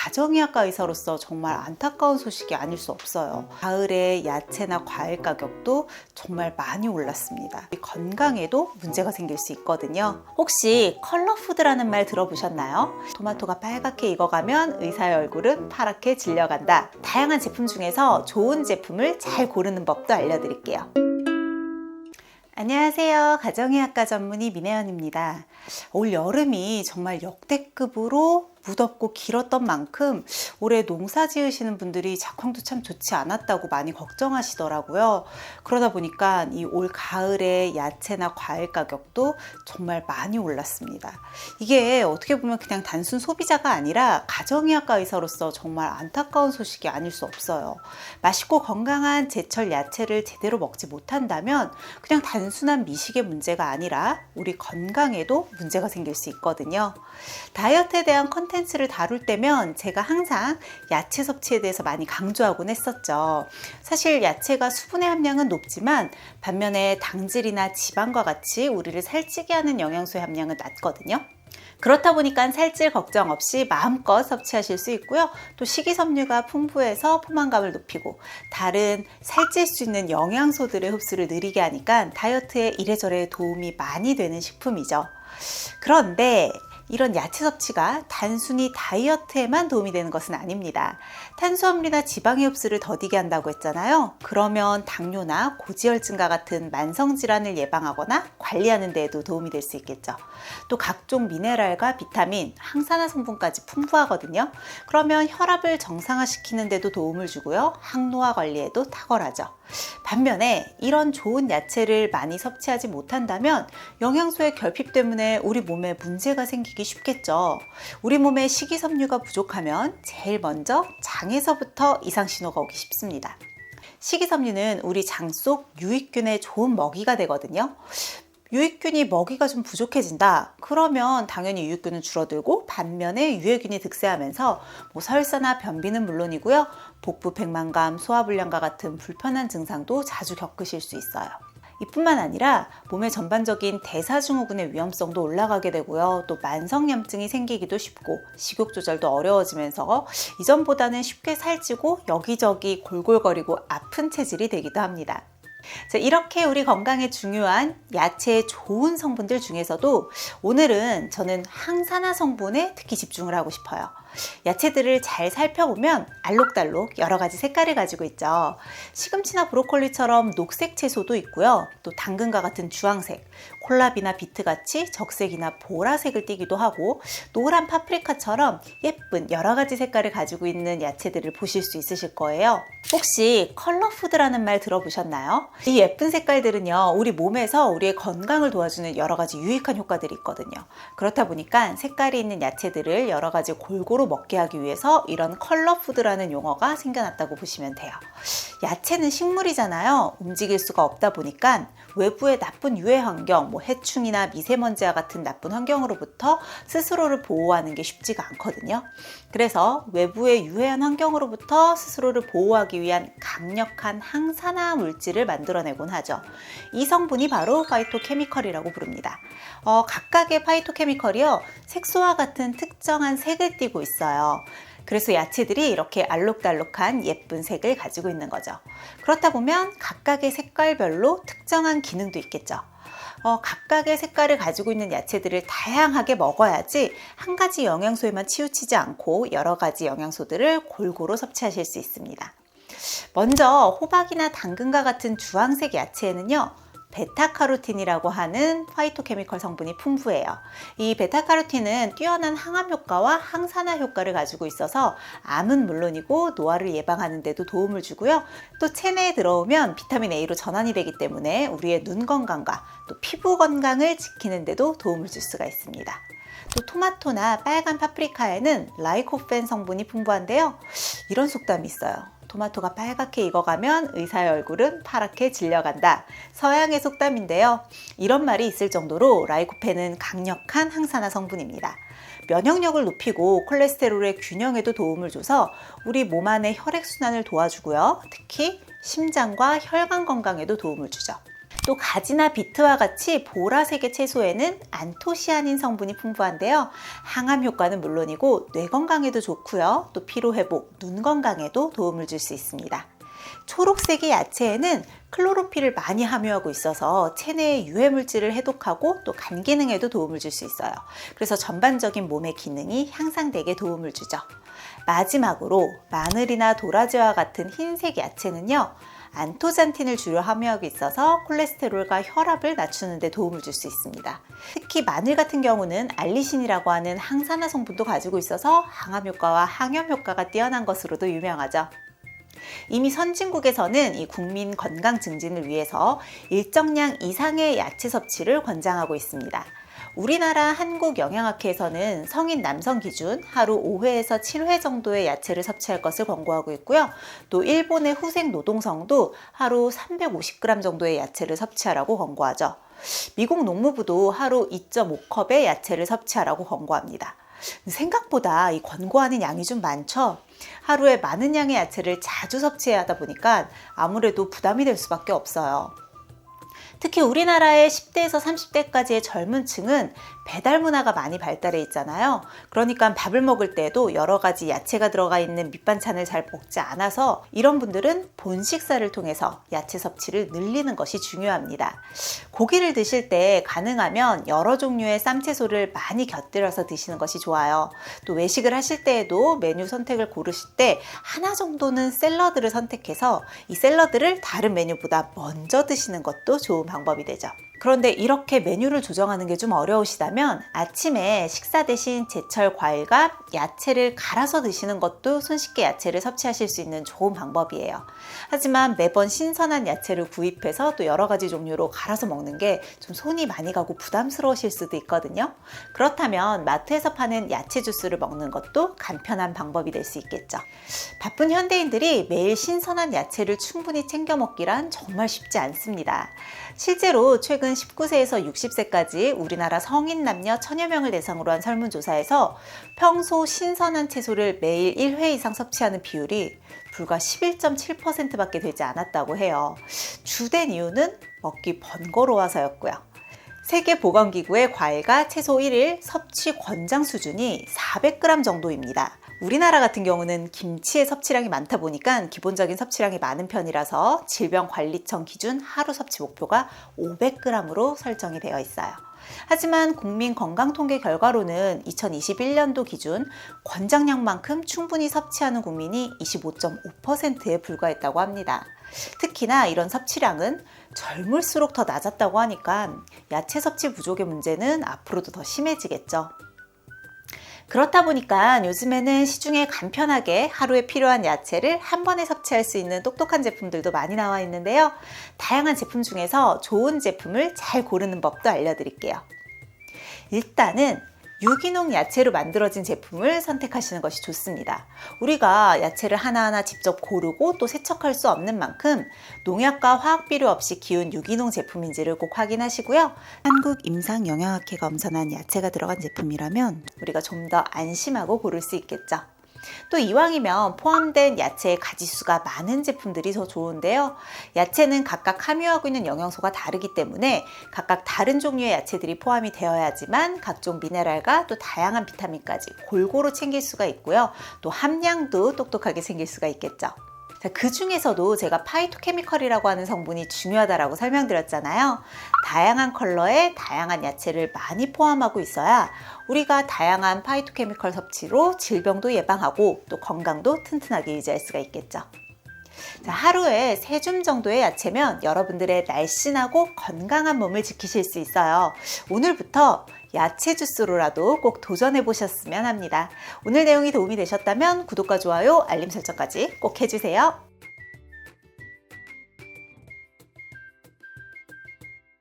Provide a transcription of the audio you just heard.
가정의학과 의사로서 정말 안타까운 소식이 아닐 수 없어요. 가을에 야채나 과일 가격도 정말 많이 올랐습니다. 건강에도 문제가 생길 수 있거든요. 혹시 컬러푸드라는 말 들어보셨나요? 토마토가 빨갛게 익어가면 의사의 얼굴은 파랗게 질려간다. 다양한 제품 중에서 좋은 제품을 잘 고르는 법도 알려드릴게요. 안녕하세요. 가정의학과 전문의 민혜연입니다. 올 여름이 정말 역대급으로 무덥고 길었던 만큼 올해 농사 지으시는 분들이 작황도 참 좋지 않았다고 많이 걱정하시더라고요. 그러다 보니까 이 올 가을에 야채나 과일 가격도 정말 많이 올랐습니다. 이게 어떻게 보면 그냥 단순 소비자가 아니라 가정의학과 의사로서 정말 안타까운 소식이 아닐 수 없어요. 맛있고 건강한 제철 야채를 제대로 먹지 못한다면 그냥 단순한 미식의 문제가 아니라 우리 건강에도 문제가 생길 수 있거든요. 다이어트에 대한 컨텐츠를 다룰 때면 제가 항상 야채 섭취에 대해서 많이 강조하곤 했었죠. 사실 야채가 수분의 함량은 높지만 반면에 당질이나 지방과 같이 우리를 살찌게 하는 영양소의 함량은 낮거든요. 그렇다 보니까 살찔 걱정 없이 마음껏 섭취하실 수 있고요. 또 식이섬유가 풍부해서 포만감을 높이고 다른 살찔 수 있는 영양소들의 흡수를 느리게 하니까 다이어트에 이래저래 도움이 많이 되는 식품이죠. 그런데 이런 야채 섭취가 단순히 다이어트에만 도움이 되는 것은 아닙니다. 탄수화물이나 지방의 흡수를 더디게 한다고 했잖아요. 그러면 당뇨나 고지혈증과 같은 만성질환을 예방하거나 관리하는 데에도 도움이 될 수 있겠죠. 또 각종 미네랄과 비타민, 항산화 성분까지 풍부하거든요. 그러면 혈압을 정상화시키는 데도 도움을 주고요. 항노화 관리에도 탁월하죠. 반면에 이런 좋은 야채를 많이 섭취하지 못한다면 영양소의 결핍 때문에 우리 몸에 문제가 생기기 쉽겠죠. 우리 몸에 식이섬유가 부족하면 제일 먼저 장에서부터 이상 신호가 오기 쉽습니다. 식이섬유는 우리 장 속 유익균의 좋은 먹이가 되거든요. 유익균이 먹이가 좀 부족해진다. 그러면 당연히 유익균은 줄어들고 반면에 유해균이 득세하면서 설사나 변비는 물론이고요. 복부 백만감, 소화불량과 같은 불편한 증상도 자주 겪으실 수 있어요. 이뿐만 아니라 몸의 전반적인 대사증후군의 위험성도 올라가게 되고요. 또 만성염증이 생기기도 쉽고 식욕 조절도 어려워지면서 이전보다는 쉽게 살찌고 여기저기 골골거리고 아픈 체질이 되기도 합니다. 자, 이렇게 우리 건강에 중요한 야채의 좋은 성분들 중에서도 오늘은 저는 항산화 성분에 특히 집중을 하고 싶어요. 야채들을 잘 살펴보면 알록달록 여러 가지 색깔을 가지고 있죠. 시금치나 브로콜리처럼 녹색 채소도 있고요. 또 당근과 같은 주황색, 콜라비나 비트같이 적색이나 보라색을 띠기도 하고 노란 파프리카처럼 예쁜 여러 가지 색깔을 가지고 있는 야채들을 보실 수 있으실 거예요. 혹시 컬러푸드라는 말 들어보셨나요? 이 예쁜 색깔들은요, 우리 몸에서 우리의 건강을 도와주는 여러 가지 유익한 효과들이 있거든요. 그렇다 보니까 색깔이 있는 야채들을 여러 가지 골고루 먹게 하기 위해서 이런 컬러푸드라는 용어가 생겨났다고 보시면 돼요. 야채는 식물이잖아요. 움직일 수가 없다 보니까 외부의 나쁜 유해 환경, 해충이나 미세먼지와 같은 나쁜 환경으로부터 스스로를 보호하는 게 쉽지가 않거든요. 그래서 외부의 유해한 환경으로부터 스스로를 보호하기 위한 강력한 항산화 물질을 만들어내곤 하죠. 이 성분이 바로 파이토케미컬이라고 부릅니다. 각각의 파이토케미컬이요, 색소와 같은 특정한 색을 띠고 있어요. 그래서 야채들이 이렇게 알록달록한 예쁜 색을 가지고 있는 거죠. 그렇다 보면 각각의 색깔별로 특정한 기능도 있겠죠. 각각의 색깔을 가지고 있는 야채들을 다양하게 먹어야지 한 가지 영양소에만 치우치지 않고 여러 가지 영양소들을 골고루 섭취하실 수 있습니다. 먼저 호박이나 당근과 같은 주황색 야채에는요, 베타카로틴이라고 하는 파이토케미컬 성분이 풍부해요. 이 베타카로틴은 뛰어난 항암 효과와 항산화 효과를 가지고 있어서 암은 물론이고 노화를 예방하는 데도 도움을 주고요. 또 체내에 들어오면 비타민 A로 전환이 되기 때문에 우리의 눈 건강과 또 피부 건강을 지키는 데도 도움을 줄 수가 있습니다. 또 토마토나 빨간 파프리카에는 라이코펜 성분이 풍부한데요. 이런 속담이 있어요. 토마토가 빨갛게 익어가면 의사의 얼굴은 파랗게 질려간다. 서양의 속담인데요. 이런 말이 있을 정도로 라이코펜은 강력한 항산화 성분입니다. 면역력을 높이고 콜레스테롤의 균형에도 도움을 줘서 우리 몸 안의 혈액순환을 도와주고요. 특히 심장과 혈관 건강에도 도움을 주죠. 또 가지나 비트와 같이 보라색의 채소에는 안토시아닌 성분이 풍부한데요. 항암 효과는 물론이고 뇌 건강에도 좋고요. 또 피로 회복, 눈 건강에도 도움을 줄 수 있습니다. 초록색의 야채에는 클로로필을 많이 함유하고 있어서 체내의 유해물질을 해독하고 또 간 기능에도 도움을 줄 수 있어요. 그래서 전반적인 몸의 기능이 향상되게 도움을 주죠. 마지막으로 마늘이나 도라지와 같은 흰색 야채는요, 안토잔틴을 주로 함유하고 있어서 콜레스테롤과 혈압을 낮추는 데 도움을 줄 수 있습니다. 특히 마늘 같은 경우는 알리신이라고 하는 항산화 성분도 가지고 있어서 항암 효과와 항염 효과가 뛰어난 것으로도 유명하죠. 이미 선진국에서는 이 국민 건강 증진을 위해서 일정량 이상의 야채 섭취를 권장하고 있습니다. 우리나라 한국영양학회에서는 성인 남성 기준 하루 5회에서 7회 정도의 야채를 섭취할 것을 권고하고 있고요. 또 일본의 후생 노동성도 하루 350g 정도의 야채를 섭취하라고 권고하죠. 미국 농무부도 하루 2.5컵의 야채를 섭취하라고 권고합니다. 생각보다 이 권고하는 양이 좀 많죠. 하루에 많은 양의 야채를 자주 섭취해야 하다 보니까 아무래도 부담이 될 수밖에 없어요. 특히 우리나라의 10대에서 30대까지의 젊은 층은 배달 문화가 많이 발달해 있잖아요. 그러니까 밥을 먹을 때도 여러 가지 야채가 들어가 있는 밑반찬을 잘 먹지 않아서 이런 분들은 본식사를 통해서 야채 섭취를 늘리는 것이 중요합니다. 고기를 드실 때 가능하면 여러 종류의 쌈채소를 많이 곁들여서 드시는 것이 좋아요. 또 외식을 하실 때에도 메뉴 선택을 고르실 때 하나 정도는 샐러드를 선택해서 이 샐러드를 다른 메뉴보다 먼저 드시는 것도 좋은 방법이 되죠. 그런데 이렇게 메뉴를 조정하는 게 좀 어려우시다면 아침에 식사 대신 제철 과일과 야채를 갈아서 드시는 것도 손쉽게 야채를 섭취하실 수 있는 좋은 방법이에요. 하지만 매번 신선한 야채를 구입해서 또 여러 가지 종류로 갈아서 먹는 게 좀 손이 많이 가고 부담스러우실 수도 있거든요. 그렇다면 마트에서 파는 야채 주스를 먹는 것도 간편한 방법이 될 수 있겠죠. 바쁜 현대인들이 매일 신선한 야채를 충분히 챙겨 먹기란 정말 쉽지 않습니다. 실제로 최근 19세에서 60세까지 우리나라 성인 남녀 1000여 명을 대상으로 한 설문조사에서 평소 신선한 채소를 매일 1회 이상 섭취하는 비율이 불과 11.7%밖에 되지 않았다고 해요. 주된 이유는 먹기 번거로워서였고요. 세계보건기구의 과일과 채소 1일 섭취 권장 수준이 400g 정도입니다. 우리나라 같은 경우는 김치의 섭취량이 많다 보니까 기본적인 섭취량이 많은 편이라서 질병관리청 기준 하루 섭취 목표가 500g으로 설정이 되어 있어요. 하지만 국민건강통계 결과로는 2021년도 기준 권장량만큼 충분히 섭취하는 국민이 25.5%에 불과했다고 합니다. 특히나 이런 섭취량은 젊을수록 더 낮았다고 하니까 야채 섭취 부족의 문제는 앞으로도 더 심해지겠죠. 그렇다 보니까 요즘에는 시중에 간편하게 하루에 필요한 야채를 한 번에 섭취할 수 있는 똑똑한 제품들도 많이 나와 있는데요. 다양한 제품 중에서 좋은 제품을 잘 고르는 법도 알려드릴게요. 일단은 유기농 야채로 만들어진 제품을 선택하시는 것이 좋습니다. 우리가 야채를 하나하나 직접 고르고 또 세척할 수 없는 만큼 농약과 화학 비료 없이 키운 유기농 제품인지를 꼭 확인하시고요. 한국임상영양학회가 엄선한 야채가 들어간 제품이라면 우리가 좀 더 안심하고 고를 수 있겠죠. 또 이왕이면 포함된 야채의 가지수가 많은 제품들이 더 좋은데요. 야채는 각각 함유하고 있는 영양소가 다르기 때문에 각각 다른 종류의 야채들이 포함이 되어야지만 각종 미네랄과 또 다양한 비타민까지 골고루 챙길 수가 있고요. 또 함량도 똑똑하게 챙길 수가 있겠죠. 그 중에서도 제가 파이토케미컬이라고 하는 성분이 중요하다고 설명드렸잖아요. 다양한 컬러의 다양한 야채를 많이 포함하고 있어야 우리가 다양한 파이토케미컬 섭취로 질병도 예방하고 또 건강도 튼튼하게 유지할 수가 있겠죠. 하루에 3줌 정도의 야채면 여러분들의 날씬하고 건강한 몸을 지키실 수 있어요. 오늘부터 야채 주스로라도 꼭 도전해 보셨으면 합니다. 오늘 내용이 도움이 되셨다면 구독과 좋아요, 알림 설정까지 꼭 해주세요.